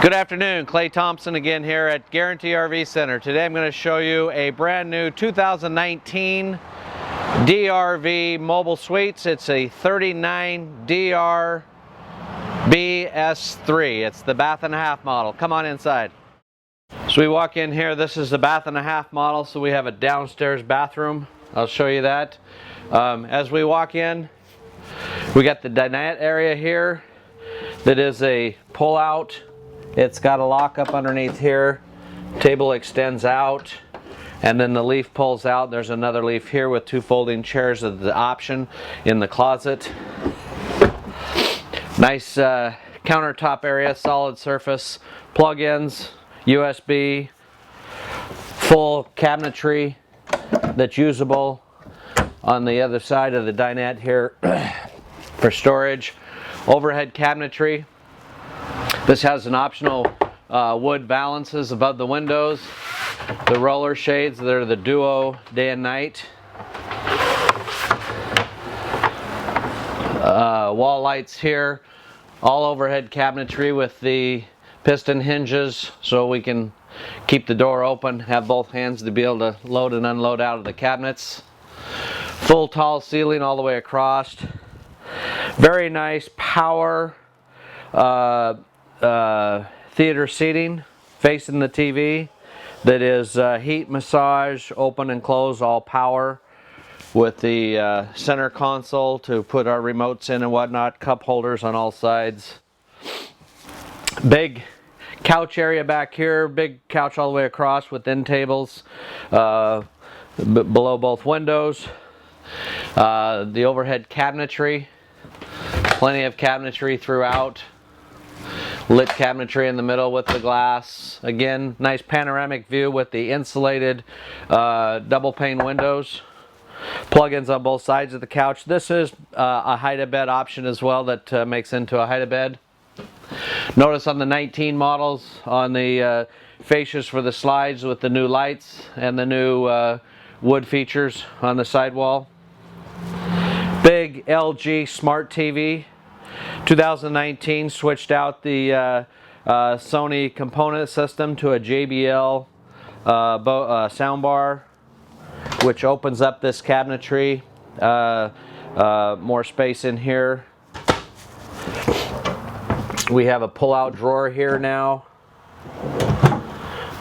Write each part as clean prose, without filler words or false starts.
Good afternoon, Clay.Thompson again here at Guaranty RV Center. Today I'm going to show you a brand new 2019 DRV mobile suites. It's a 39 DRV3. It's the bath and a half model. Come on inside. So we walk in here, this is the bath and a half model, so we have a downstairs bathroom. I'll show you that. As we walk in, we got the dinette area here that is a pull out. It's got a lock up underneath here. Table extends out and then the leaf pulls out. There's another leaf here with two folding chairs as the option in the closet. Nice countertop area, solid surface, plug-ins, USB, full cabinetry that's usable on the other side of the dinette here for storage. Overhead cabinetry. This has an optional wood valances above the windows. The roller shades, they're the duo day and night. Wall lights here. All overhead cabinetry with the piston hinges so we can keep the door open, have both hands to be able to load and unload out of the cabinets. Full tall ceiling all the way across. Very nice power theater seating facing the TV that is heat, massage, open and close, all power, with the center console to put our remotes in and whatnot, cup holders on all sides. Big couch area back here, big couch all the way across with end tables below both windows. The overhead cabinetry, plenty of cabinetry throughout. Lit cabinetry in the middle with the glass. Again, nice panoramic view with the insulated double pane windows. Plug-ins on both sides of the couch. This is a hide-a-bed option as well that makes into a hide-a-bed. Notice on the 19 models on the fascias for the slides with the new lights and the new wood features on the sidewall. Big LG smart TV. 2019 switched out the Sony component system to a JBL soundbar, which opens up this cabinetry. More space in here. We have a pull-out drawer here now.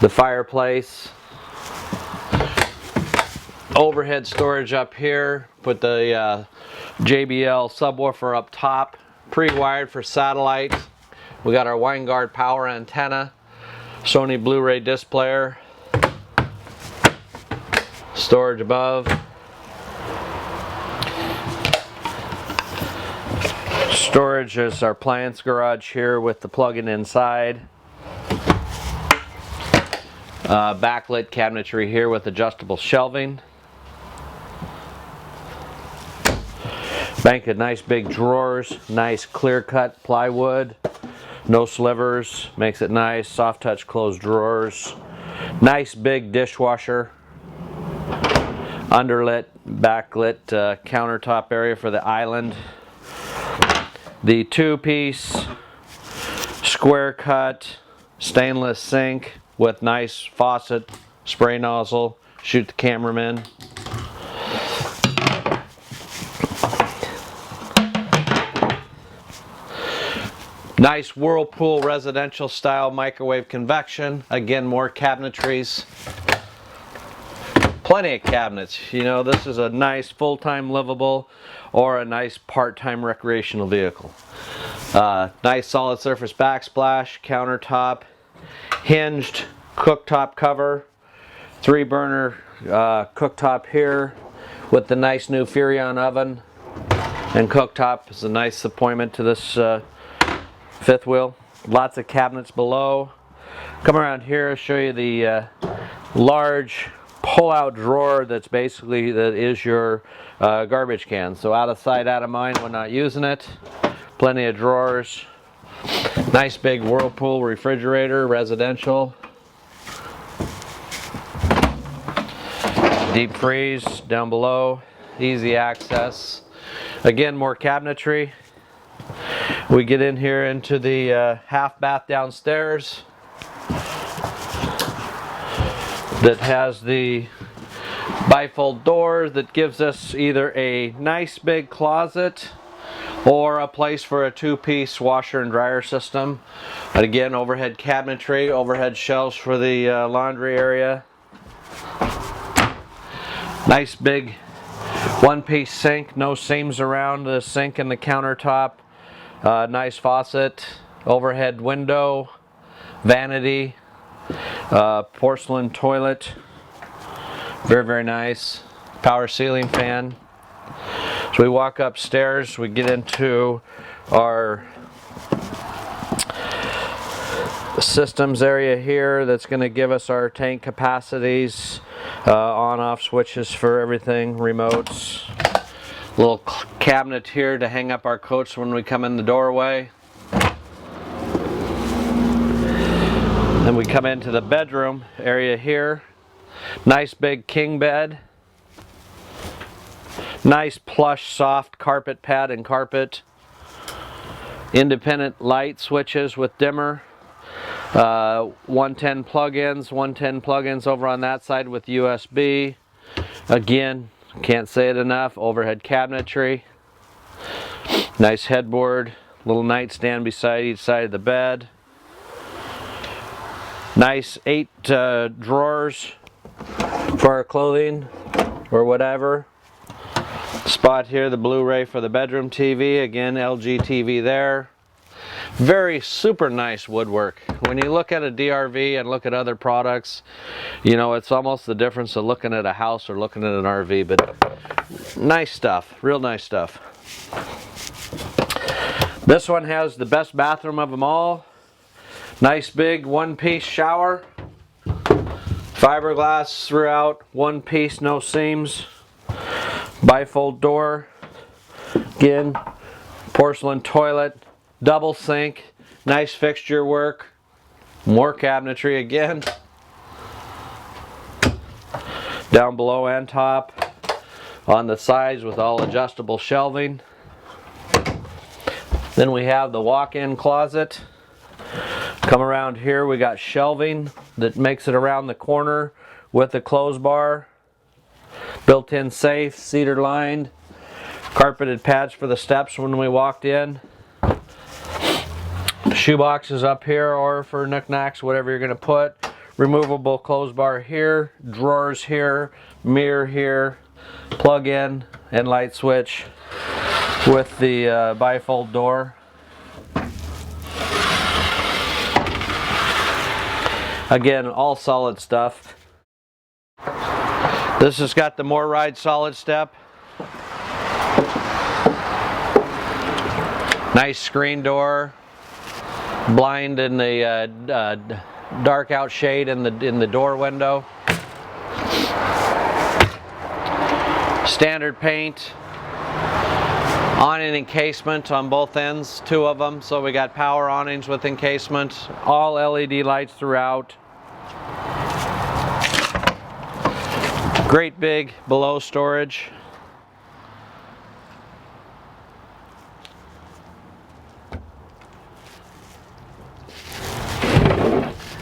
The fireplace. Overhead storage up here. Put the JBL subwoofer up top. Pre-wired for satellite. We got our Winegard power antenna, Sony Blu-ray disc player, storage above, storage is our appliance garage here with the plug-in inside, backlit cabinetry here with adjustable shelving. Bank of nice big drawers, nice clear cut plywood, no slivers, makes it nice. Soft touch closed drawers, nice big dishwasher, underlit, backlit countertop area for the island. The two-piece square cut stainless sink with nice faucet, spray nozzle, shoot the cameraman. Nice Whirlpool residential style microwave convection. Again, more cabinetries. Plenty of cabinets. You know, this is a nice full-time livable or a nice part-time recreational vehicle. Nice solid surface backsplash, countertop, hinged cooktop cover, 3-burner cooktop here with the nice new Furrion oven, and cooktop is a nice appointment to this fifth wheel. Lots of cabinets below. Come around here, show you the large pull-out drawer that is your garbage can. So out of sight, out of mind when not using it. Plenty of drawers. Nice big Whirlpool refrigerator, residential. Deep freeze down below. Easy access. Again, more cabinetry. We get in here into the half bath downstairs that has the bifold door that gives us either a nice big closet or a place for a two-piece washer and dryer system. And again, overhead cabinetry, overhead shelves for the laundry area. Nice big one-piece sink, no seams around the sink and the countertop. Nice faucet, overhead window, vanity, porcelain toilet. Very, very nice. Power ceiling fan. So we walk upstairs, we get into our systems area here that's going to give us our tank capacities, on-off switches for everything, remotes. Little cabinet here to hang up our coats when we come in the doorway. Then we come into the bedroom area here. Nice big king bed. Nice plush soft carpet pad and carpet. Independent light switches with dimmer. 110 plug-ins over on that side with USB. Again, can't say it enough, overhead cabinetry. Nice headboard, little nightstand beside each side of the bed. Nice 8 drawers for our clothing or whatever. Spot here, the Blu-ray for the bedroom TV. Again, LG TV there. Very super nice woodwork. When you look at a DRV and look at other products, you know, it's almost the difference of looking at a house or looking at an RV, but nice stuff, real nice stuff. This one has the best bathroom of them all. Nice big one-piece shower. Fiberglass throughout, one piece, no seams. Bifold door. Again, porcelain toilet. Double sink, nice fixture work, more cabinetry again, down below and top, on the sides with all adjustable shelving. Then we have the walk-in closet. Come around here, we got shelving that makes it around the corner with a clothes bar, built-in safe, cedar lined, carpeted pads for the steps when we walked in. Shoe boxes up here or for knickknacks, whatever you're going to put. Removable clothes bar here, drawers here, mirror here, plug in and light switch with the bifold door. Again, all solid stuff. This has got the More Ride solid step. Nice screen door. Blind in the dark out shade in the door window. Standard paint. Awning encasement on both ends, 2 of them. So we got power awnings with encasement. All LED lights throughout. Great big below storage.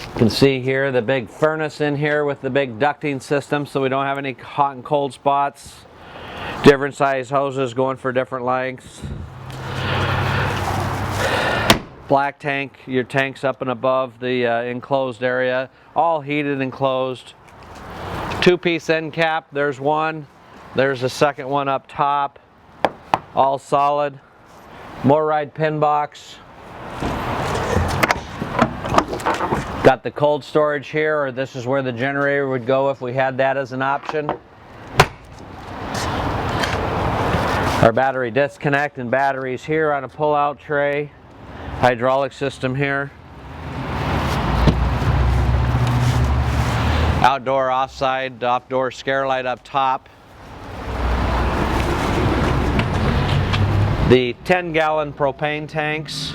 You can see here the big furnace in here with the big ducting system so we don't have any hot and cold spots. Different size hoses going for different lengths. Black tank, your tank's up and above the enclosed area. All heated and closed. 2-piece end cap, there's one. There's a second one up top. All solid. More Ride pin box. Got the cold storage here, or this is where the generator would go if we had that as an option. Our battery disconnect and batteries here on a pull-out tray. Hydraulic system here. Outdoor offside, off-door scare light up top. The 10-gallon propane tanks,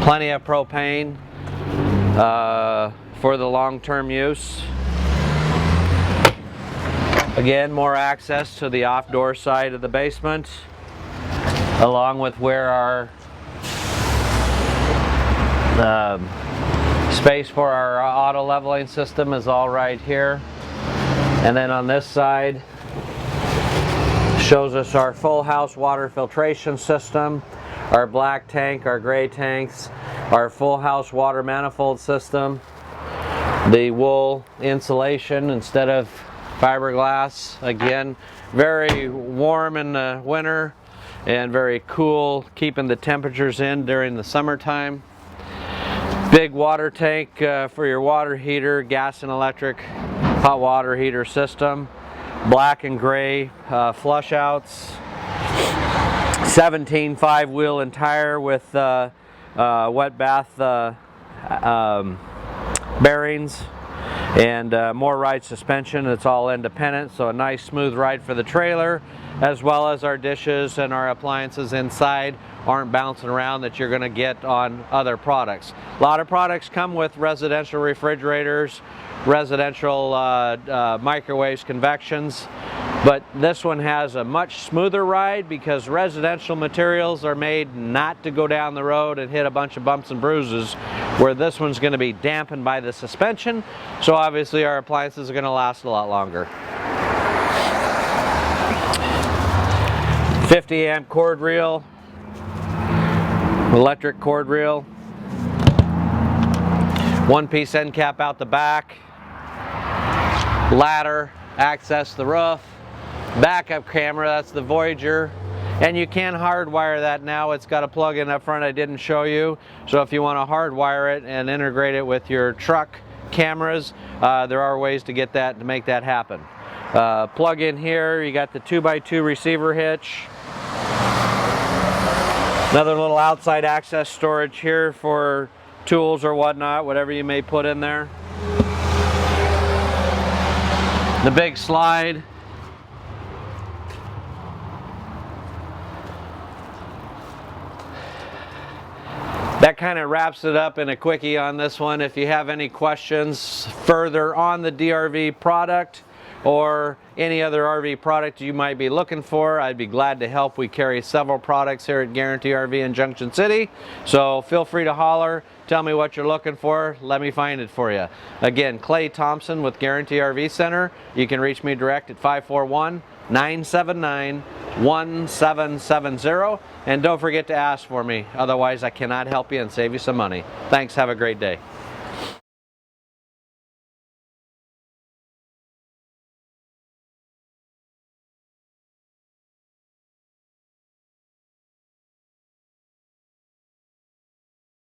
plenty of propane for the long-term use. Again, more access to the off-door side of the basement, along with where our The space for our auto leveling system is all right here. And then on this side shows us our full house water filtration system, our black tank, our gray tanks, our full house water manifold system, the wool insulation instead of fiberglass. Again, very warm in the winter and very cool, keeping the temperatures in during the summertime. Big water tank for your water heater, gas and electric hot water heater system. Black and gray flush outs. 17 5-wheel and tire with wet bath bearings and more ride suspension. It's all independent, so a nice smooth ride for the trailer, as well as our dishes and our appliances inside aren't bouncing around that you're going to get on other products. A lot of products come with residential refrigerators, residential microwaves, convections, but this one has a much smoother ride because residential materials are made not to go down the road and hit a bunch of bumps and bruises, where this one's going to be dampened by the suspension, so obviously our appliances are going to last a lot longer. 50 amp cord reel, electric cord reel, one piece end cap out the back, ladder, access the roof, backup camera, that's the Voyager, and you can hardwire that now. It's got a plug-in up front I didn't show you, so if you want to hardwire it and integrate it with your truck cameras, there are ways to get that, to make that happen. Plug in here, you got the 2x2 receiver hitch, another little outside access storage here for tools or whatnot, whatever you may put in there. The big slide. That kind of wraps it up in a quickie on this one. If you have any questions further on the DRV product or any other RV product you might be looking for, I'd be glad to help. We carry several products here at Guaranty RV in Junction City, so feel free to holler, tell me what you're looking for, let me find it for you. Again, Clay.Thompson with Guaranty RV Center. You can reach me direct at 541-979-1770, and don't forget to ask for me, otherwise I cannot help you and save you some money. Thanks, have a great day.